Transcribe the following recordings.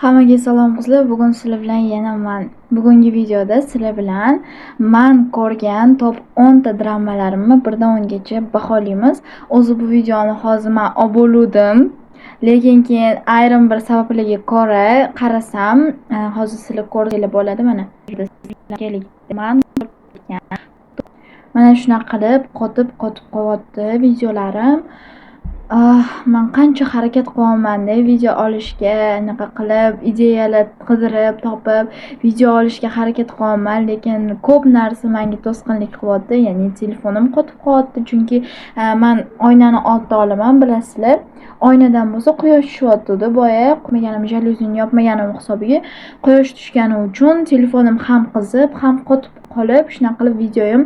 Hammaga salom qizlar. Bugun sizlar bilan yana bugungi videoda sizlar bilan men ko'rgan top 10 ta dramalarimni birdan 10 gacha baholaymiz. O'zi bu videoni hozir men olib lekin keyin ayrim bir sabablarga ko'ra qarasam, hozir sizlar ko'rsanglar bo'ladi mana. Mana shunaqa qilib qotib qolyapti videolarim. Men qancha harakat qilyapman-da video olishga, anaqa qilib, ideyalar qidirib, topib video olishga harakat qilyapman, lekin ko'p narsa menga to'sqinlik qilyapti. Ya'ni telefonim qotib qolyapti, chunki men oynani oltida olaman, bilasizlar. Oynadan bo'lsa quyosh tushyapti-da, boya qo'ymaгаnim, jaluzini yopmaganim hisobiga quyosh tushgani uchun telefonim ham qizib, ham qotib qolib, shunaqa qilib videoyim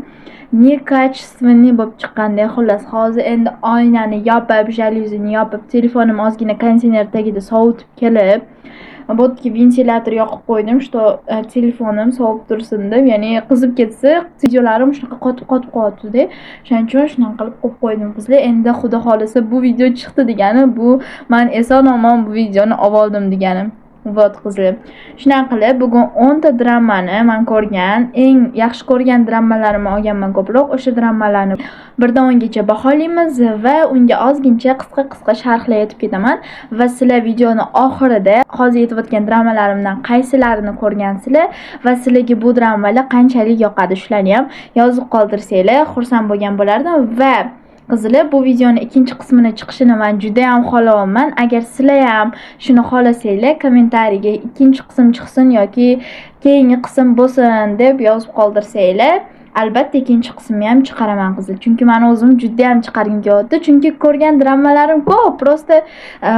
nekачественный bo'lib chiqqanda. Xullas, hozir endi oynani yopib, jaluzini yopib, telefonim ozgina konteyner tagida sovutib kelib, bo'tga ventilyator yoqib qo'ydim, что telefonim sovib tursin deb, ya'ni qizib ketsa, videolarim shunaqa qotib qolyapti-da. Shuning uchun shunaqa qilib qo'yib qo'ydim qizlar. Endi xudo xolisa bu video chiqdi degani, bu men eson-omon bu videoni oldim degani. Vot qizlar. Shunaqa qilib bugun 10 ta dramani men ko'rgan, eng yaxshi ko'rgan dramalarimni olganman ko'proq. O'sha dramalarni birdan 10 gacha baholaymiz va unga ozgincha qisqa sharhlar aytib ketaman va sizlar videoni oxirida hozir aytayotgan dramalarimdan qaysilarini ko'rgansizlar va sizlarga bu dramalar qanchalik yoqadi, shularni ham yozib qoldirsanglar xursand bo'lgan bo'lardim. Va qizlar, bu videoni ikkinchi qismini chiqishini men juda ham xohlayapman. Agar sizlar ham shuni xohlasanglar, kommentariyaga ikkinchi qism chiqsin yoki keyingi qism bo'lsin deb yozib qoldirsanglar, albatta ikkinchi qismni ham chiqaraman qizlar. Chunki men o'zim juda ham chiqargim kelyapti. Chunki ko'rgan dramalarim ko'p, prosta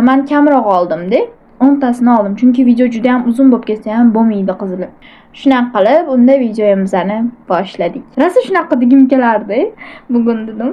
men kamroq oldim-da. 10 tasini oldim. Chunki video juda ham uzun bo'lib ketsa ham bo'lmaydi qizlar. Shunaqa qilib, unda videomizni boshladik. Rosa shunaqa degim kelardi bugun dedim.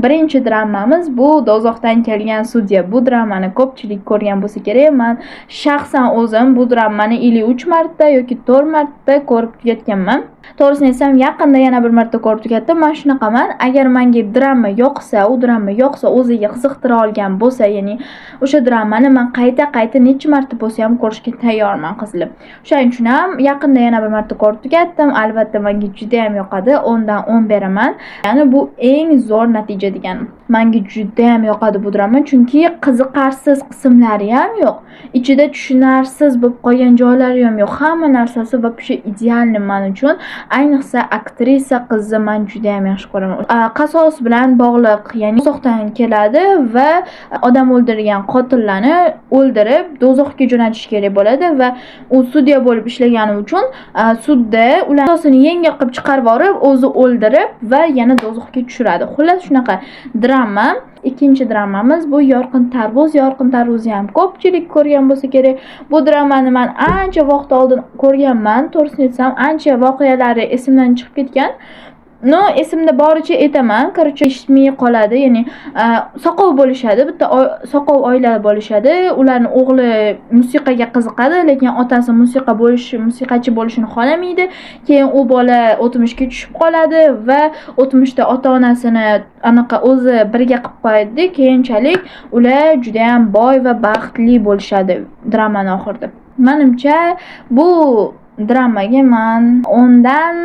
Birinchi dramamiz bu Dozoqdan kelgan sudya. Bu dramani ko'pchilik ko'rgan bo'lsa kerak. Men shaxsan o'zim bu dramani 53 marta yoki 4 marta ko'rib tugatganman. To'g'risini aytsam, yaqinda yana bir marta ko'rib tugatdim. Men shunaqaman, agar menga drama yoqsa, u drama yoqsa, o'ziga qiziqtira olgan bo'lsa, ya'ni o'sha dramani men qayta necha marta bo'lsa ham ko'rishga tayyorman qizlar. Shuning uchun ham yaqinda yana bir marta ko'rib tugatdim. Albatta menga juda ham yoqadi. 10 dan 10 beraman. Ya'ni bu eng zo'r natija deganim. Menga juda ham yoqadi bu drama, chunki qiziqarsiz qismlari ham yo'q. Ichida tushunarsiz bo'lib qolgan joylari ham yo'q. Hamma narsasi va shu idealni men uchun. Ayniqsa aktrisa qizni men juda ham yaxshi ko'raman. Qasos bilan bog'liq, ya'ni dozoqdan keladi va odam o'ldirgan qotillarni o'ldirib dozoqqa jo'natish kerak bo'ladi va u sudya bo'lib ishlagani uchun sudda ularni jazosini yengil qilib chiqarib borib, o'zi o'ldirib va yana dozoqqa tushiradi. Xullas shunaqa drama. Ikkinchi dramamiz bu Yorqin tarvuz. Yorqin tarvuzni ham ko'pchilik ko'rgan bo'lsa kerak. Bu dramani men ancha vaqt oldin ko'rganman. To'g'risini aytsam, ancha voqealari esimdan chiqib ketgan. No, esimda boricha aytaman, короче, eshitmay qoladi. Ya'ni soqov bo'lishadi, bitta soqov oila bo'lishadi. Ularning o'g'li musiqaga qiziqadi, lekin otasi musiqachi bo'lishini xohlamaydi. Keyin u bola o'tmishga tushib qoladi va o'tmishda ota-onasini anaqa o'zi birga qilib qo'yadi. Keyinchalik ular juda ham boy va baxtli bo'lishadi dramaning oxirida. Menimcha bu dramaga men 10 dan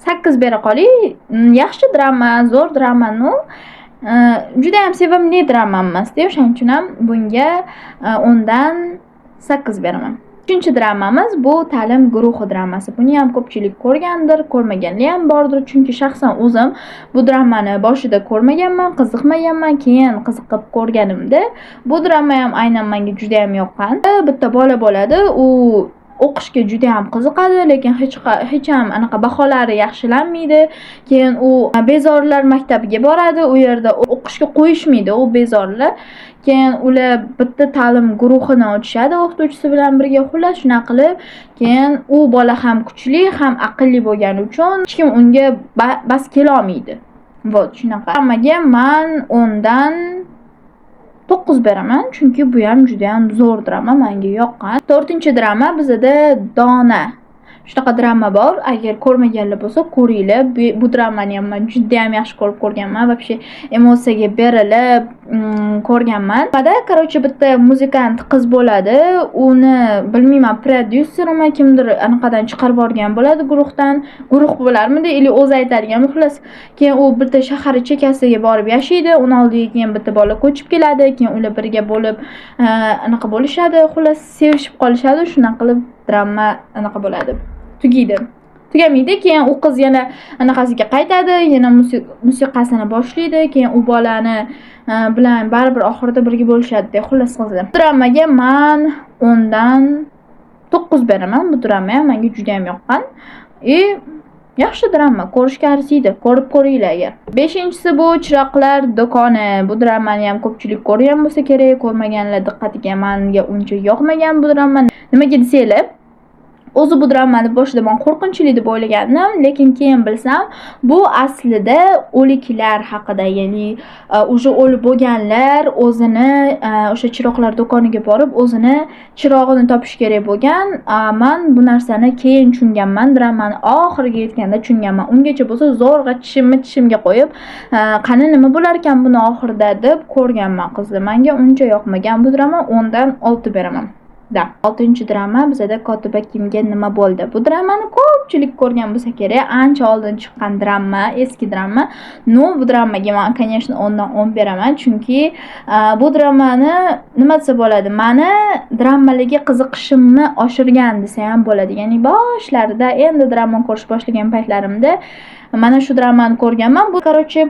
8 bera qolay. Yaxshi drama, zo'r drama, no. Juda ham sevimli drama emas-da, shuning uchun ham bunga 10 dan 8 beraman. Uchinchi dramamiz bu ta'lim guruhi dramasi. Buni ham ko'pchilik ko'rgandir, ko'rmaganlar ham bordir, chunki shaxsan o'zim bu dramani boshida ko'rmaganman, qiziqmaganman, keyin qiziqib ko'rganimda bu drama ham aynan menga juda ham yoqqan. Bitta bola bo'ladi, u o'qishga juda ham qiziqadi, lekin hech ham anaqa baholari yaxshilanmaydi. Keyin u bezorilar maktabiga boradi, u yerda o'qishga qo'yishmaydi u bezorilar. Keyin ular bitta ta'lim guruhini ochishadi o'qituvchisi bilan birga. Xullas shunaqa qilib, keyin u bola ham kuchli, ham aqlli bo'lgani uchun hech kim unga bas kela olmaydi. Vot shunaqa. Hammaga men 10 dan 9 beraman, chunki bu ham juda ham zo'r drama, menga yoqqan. 4-chi drama bizda Dona. Shunaqa drama bor. Agar ko'rmaganlar bo'lsa, ko'ringlar. Bu dramani ham men juda ham yaxshi ko'rib ko'rganman. Вообще emotsiyaga berilib ko'rganman. Bada, короче, bitta muzikant qiz bo'ladi. Uni bilmayman, prodyusermi kimdir anaqadan chiqarib yuborgan bo'ladi guruhdan. Guruh bo'larmidi, ili o'zi aytadigan. Xullas, keyin u bitta shahar chekkasiga borib yashaydi. Uni oldiga keyin bitta bola ko'chib keladi. Keyin ular birga bo'lib anaqa bo'lishadi. Xullas, sevishib qolishadi. Shunaqa qilib drama anaqa bo'ladi. Tugaydi. Tugamaydi, keyin u qiz yana anaqasiga qaytadi, yana musiqasini boshlaydi, keyin u bolani bilan baribir oxirida birga bo'lishadi. Xullas qizlar. Dramaga men 10 dan 9 beraman. Bu drama menga juda ham yoqqan. Yaxshi drama, ko'rishga arziydi. Ko'rib ko'ringlar agar. 5-inchisi bu Chiroqlar do'koni. Bu dramani ham ko'pchilik ko'rgan bo'lsa kerak. Ko'rmaganlar diqqatiga, menga uncha yoqmagan bu drama. Nimaga desanglar, o'zi bu dramani boshida men qo'rqinchli deb o'ylagandim, lekin keyin bilsam, bu aslida o'liklar haqida, ya'ni o'sha o'lib bo'lganlar o'zini o'sha chiroqlar do'koniga borib, o'zini chirog'ini topish kerak bo'lgan. Men bu narsani keyin tushunganman, dramani oxiriga yetganda tushunganman. Ungacha bo'lsa zo'rg'a tishimga qo'yib, qani nima bo'lar ekan buni oxirida deb ko'rganman qizlar. Menga uncha yoqmagan bu drama, 10 dan 6 beraman. 6-drama bizada Kotiba kimga nima bo'ldi. Bu dramani ko'pchilik ko'rgan bo'lsa kerak, ancha oldin chiqqan drama, eski drama. Bu dramaga men, конечно, 10 dan 10 beraman, chunki bu dramani nima desa bo'ladi? Meni dramalarga qiziqishimni oshirgan desa ham bo'ladi. Ya'ni boshlarida endi drama ko'rish boshlagan paytlarimda mana shu dramani ko'rganman. Bu, короче,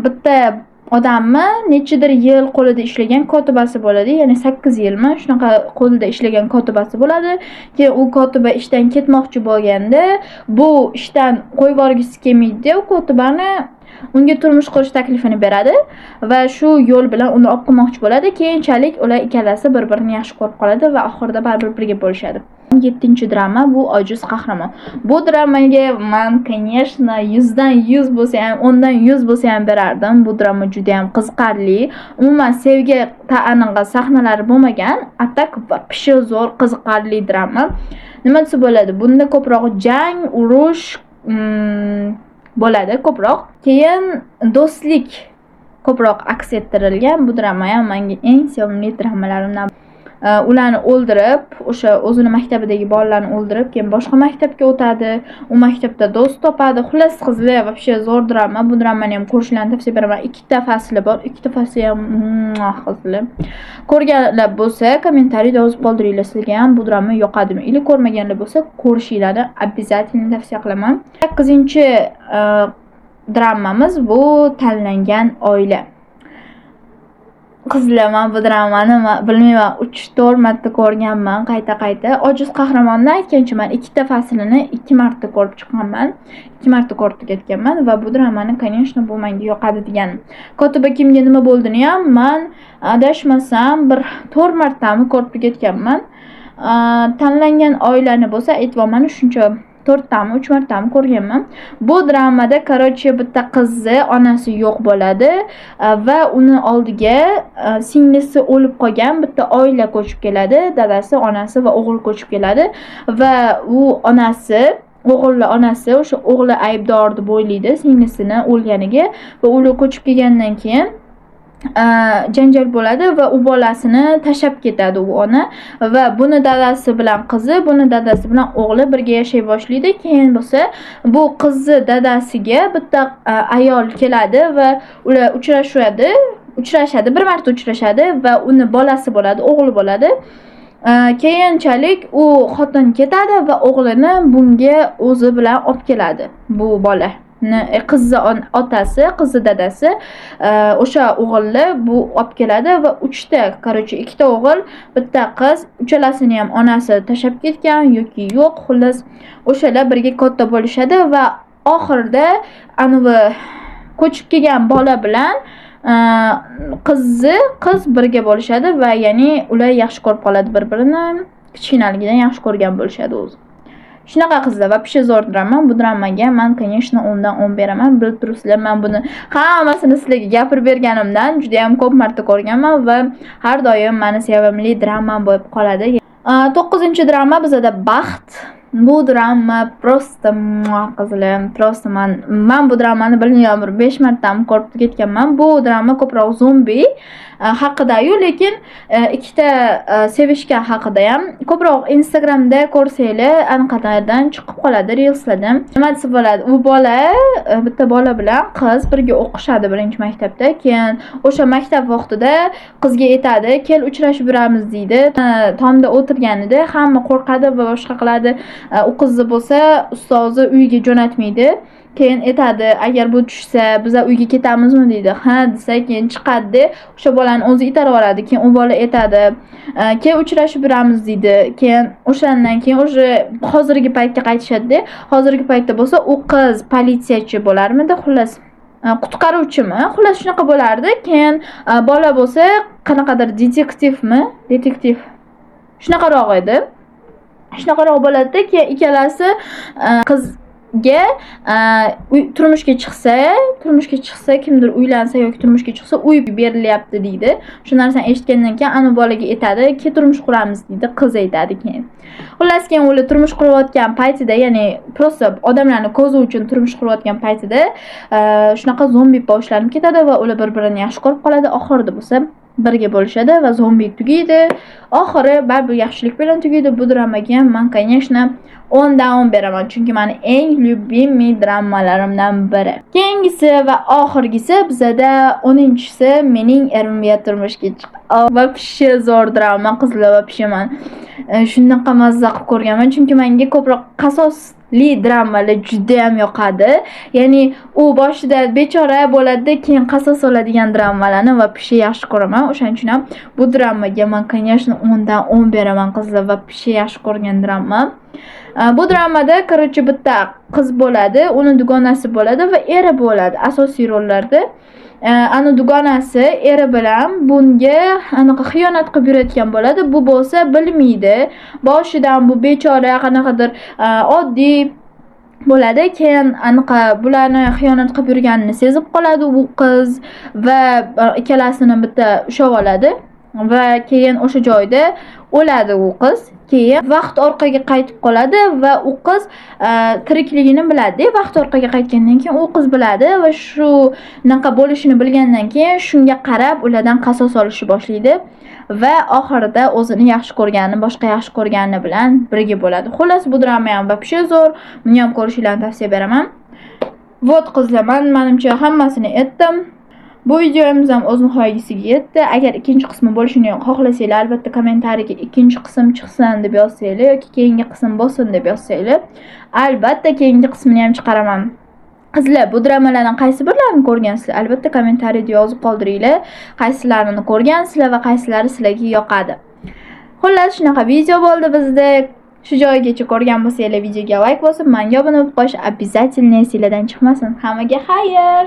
bitta odamni nechidir yil qo'lida ishlagan kotibasi bo'ladi, ya'ni 8 yilmi shunaqa qo'lida ishlagan kotibasi bo'ladi. Keyin u kotiba ishdan ketmoqchi bo'lganda, bu ishdan qo'yib yuborgisi kelmaydi, u kotibani unga turmush qurish taklifini beradi va shu yo'l bilan uni olib qo'ymoqchi bo'ladi. Keyinchalik ular ikkalasi bir-birini yaxshi ko'rib qoladi va oxirida baribir birga bo'lishadi. 7-drama bu Ojiz qahramon. Bu dramaga men, конечно, 100 dan 100 bo'lsa ham, 10 dan 100 bo'lsa ham berardim. Bu drama juda ham qiziqarli. Umuman sevgi anaqa sahnalari bo'lmagan, atak va pishi zo'r qiziqarli drama. Nima desa bo'ladi? Bunda ko'proq jang, urush bo'ladi ko'proq. Keyin do'stlik ko'proq aks ettirilgan. Bu drama ham menga eng sevimli dramalarimdan. Ularni o'ldirib, o'sha o'zini maktabidagi bolalarni o'ldirib, keyin boshqa maktabga o'tadi. U maktabda do'st topadi. Xullas qizlar, вообще zo'r drama. Bu dramani ham ko'rishlarini tavsiya beraman. 2 ta fasli bor. 2 ta fasli ham qizlar. Ko'rganlar bo'lsa, kommentariyda yozib qoldiringlar. Sizga ham bu drama yoqadimi? Yoki ko'rmaganlar bo'lsa, ko'rishinglarni обязательно tavsiya qilaman. 8-dramamiz bu Tanlangan oila. Qizlar, men bu dramani bilmayman 3-4 marta ko'rganman, qayta. Ojiz qahramonni aytganchiman, 2 ta faslini 2 marta ko'rib chiqqanman. 2 marta ko'rib tugatganman va bu dramani, конечно, bu menga yoqadi deganim. Kotiba kimga nima bo'ldini ham men adashmasam bir 4 martami ko'rib tugatganman. Tanlangan oilani bo'lsa, aytvoman shuncha 4 tami, 3 martami ko'rganman. Bu dramada, короче, bitta qizi, onasi yo'q bo'ladi va uni oldiga singlisi o'lib qolgan bitta oila ko'chib keladi. Dadasi, onasi va o'g'il ko'chib keladi va u onasi, onasi o'sha o'g'li aybdor deb o'ylaydi singlisini o'lganiga va ular ko'chib kelgandan keyin janjal bo'ladi va u bolasini tashab ketadi u ona va buni dadasi bilan qizi, buni dadasi bilan o'g'li birga yashay boshlaydi. Keyin bo'lsa bu qizi dadasiga bitta ayol keladi va ular uchrashadi, bir marta uchrashadi va uni bolasi bo'ladi, o'g'li bo'ladi. Keyinchalik u xotin ketadi va o'g'lini bunga o'zi bilan olib keladi bu bola. Qizi otasi, qizi dadasi o'sha o'g'ilni bu olib keladi va 3 ta, короче, 2 ta o'g'il, bitta qiz, uchalasini ham onasi tashab ketgan yoki yo'q, xullas o'shalar birga katta bo'lishadi va oxirida ko'chib kelgan bola bilan qiz birga bo'lishadi va ya'ni ular yaxshi ko'rib qoladi bir-birini, kichkinaligidan yaxshi ko'rgan bo'lishadi o'zi. Shunaqa qizlar va pishi zo'r drama. Bu dramaga men, конечно, 10 dan 10 beraman. Bilib turibsizlar, men buni hammasini sizlarga gapirib berganimdan juda ham ko'p marta ko'rganman va har doim meni sevimli dramam bo'lib qoladi. 9-drama bizada Baxt. Bu drama prosta qizim, prosta men bu dramani bilmayman, bir 5 martami ko'rib ketganman. Bu drama ko'proq zombi haqida-yu, lekin ikkita sevishgan haqida ham. Ko'proq Instagramda ko'rsanglar anaqalardan chiqib qoladi, reelslardan. Nima desa bo'ladi? U bola, bitta bola bilan qiz birga o'qishadi birinchi maktabda. Keyin o'sha maktab vaqtida qizga aytadi, "Kel uchrashib yuramiz" deydi. Tomda o'tirganida hamma qo'rqadi va boshqa qiladi. U qizni bo'lsa, ustozi uyiga jo'natmaydi. Keyin aytadi, agar bu tushsa biz uyga ketamizmi deydi. Ha desa, keyin chiqadi, o'sha bolani o'zi itarib yuboradi. Keyin u bola aytadi, "Kel uchrashib yuramiz" deydi. Keyin o'shandan keyin o'sha hozirgi paytga qaytishadi. Hozirgi paytda bo'lsa, u qiz politsiyachi bo'larmidi, xullas qutqaruvchimi? Xullas shunaqa bo'lardi. Keyin bola bo'lsa, qanaqadir detektiv. Shunaqaroq edi. Shunaqaroq bo'ladi-da, keyin ikkalasi qizga turmushga chiqsa, kimdir uylansa yoki turmushga chiqsa, uy berilyapti deydi. Shu narsani eshitgandan keyin ana bolaga aytadi, "Ke turmush quramiz" deydi. Qiz aytadi keyin. Xullas keyin ular turmush qurayotgan paytida, ya'ni prosta odamlarni ko'zi uchun turmush qurayotgan paytida shunaqa zombi boshlanib ketadi va ular bir-birini yaxshi ko'rib qoladi. Oxirida bo'lsa birga bo'lishadi va zombi tugaydi. Oxiri baribir yaxshilik bilan tugaydi. Bu dramaga men, конечно, 10 dan 10 beraman, chunki meni eng любимый dramalarimdan biri. Keyingisi va oxirgisi bizada 10-chisi mening erimga turmushga chiqdi. Вообще zo'r drama, qizlar вообще men shunaqa mazza qilib ko'rganman, chunki menga ko'proq qasosli dramalar juda ham yoqadi. Ya'ni u boshida bechora bo'ladi, keyin qasos oladigan dramalarni вообще yaxshi ko'raman. O'shaning uchun ham bu dramaga men, конечно, 10 dan 10 beraman qizlar, вообще yaxshi ko'rgan drama. Bu dramada короче bitta qiz bo'ladi, uni dugonasi bo'ladi va eri bo'ladi asosiy rollarda. Ana dugonasi eri bilan bunga anaqa xiyonat qilib yurayotgan bo'ladi. Bu bo'lsa bilmaydi. Boshidan bu bechora qanaqadir oddiy bo'ladi. Keyin anaqa bularni xiyonat qilib yurganini sezib qoladi u qiz va ikkalasini bitta ushlab oladi va keyin o'sha joyda o'ladi u qiz. Keyin vaqt orqaga qaytib qoladi va u qiz tirikligini biladi. Vaqt orqaga qaytgandan keyin u qiz biladi va shu naqa bo'lishini bilgandan keyin shunga qarab ulardan qasos olishni boshlaydi va oxirida o'zini yaxshi ko'rgani, boshqa yaxshi ko'rgani bilan birga bo'ladi. Xullas bu drama ham вообще zo'r. Buni ham ko'rishingizni tavsiya beraman. Vot qizlar, menimcha hammasini aytdim. Bu videomiz ham o'z nihoyasiga yetdi. Agar ikkinchi qismi bo'lishini xohlasanglar, albatta kommentariyaga ikkinchi qism chiqsin deb yozsanglar yoki keyingi qism bo'lsin deb yozsanglar, albatta keyingi qismini ham chiqaraman. Qizlar, bu dramalardan qaysi birlarini ko'rgansizlar? Albatta kommentariyada yozib qoldiringlar. Qaysilarini ko'rgansizlar va qaysilari sizlarga yoqadi. Xullas, shunaqa video bo'ldi bizda. Shu joygacha ko'rgan bo'lsanglar, videoga like bosib, menga obuna bo'lib qo'yish обязательно esingizdan chiqmasin. Hammaga xayr.